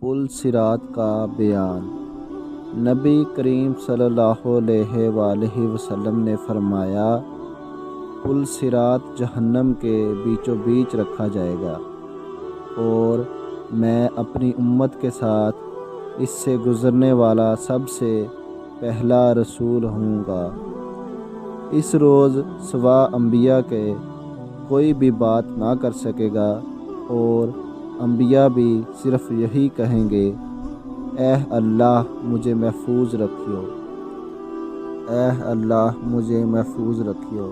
پل صراط کا بیان۔ نبی کریم صلی اللہ علیہ وآلہ وسلم نے فرمایا، پل صراط جہنم کے بیچوں بیچ رکھا جائے گا اور میں اپنی امت کے ساتھ اس سے گزرنے والا سب سے پہلا رسول ہوں گا۔ اس روز سوا انبیاء کے کوئی بھی بات نہ کر سکے گا اور انبیاء بھی صرف یہی کہیں گے، اے اللہ مجھے محفوظ رکھیو، اے اللہ مجھے محفوظ رکھیو۔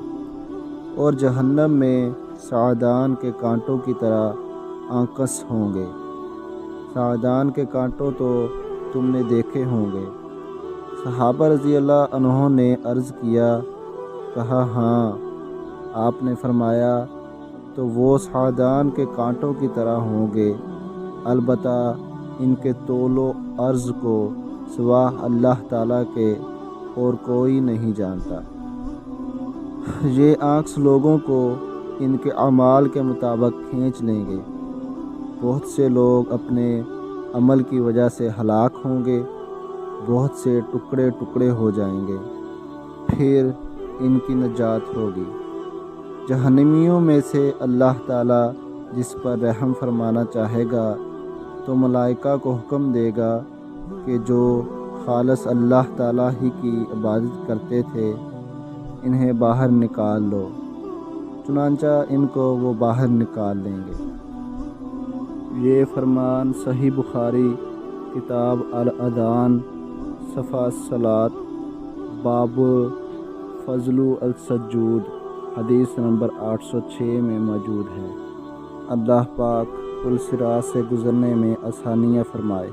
اور جہنم میں سعدان کے کانٹوں کی طرح آنکس ہوں گے۔ سعدان کے کانٹوں تو تم نے دیکھے ہوں گے۔ صحابہ رضی اللہ عنہ نے عرض کیا، کہا ہاں۔ آپ نے فرمایا، تو وہ سعدان کے کانٹوں کی طرح ہوں گے، البتہ ان کے طول و عرض کو سوا اللہ تعالیٰ کے اور کوئی نہیں جانتا۔ یہ آنکس لوگوں کو ان کے اعمال کے مطابق کھینچ لیں گے۔ بہت سے لوگ اپنے عمل کی وجہ سے ہلاک ہوں گے، بہت سے ٹکڑے ٹکڑے ہو جائیں گے، پھر ان کی نجات ہوگی۔ جہنمیوں میں سے اللہ تعالیٰ جس پر رحم فرمانا چاہے گا تو ملائکہ کو حکم دے گا کہ جو خالص اللہ تعالیٰ ہی کی عبادت کرتے تھے انہیں باہر نکال لو، چنانچہ ان کو وہ باہر نکال لیں گے۔ یہ فرمان صحیح بخاری کتاب الاذان صفحہ الصلاۃ باب فضل السجود حدیث نمبر 806 میں موجود ہے۔ اللہ پاک پل صراط سے گزرنے میں آسانیاں فرمائے۔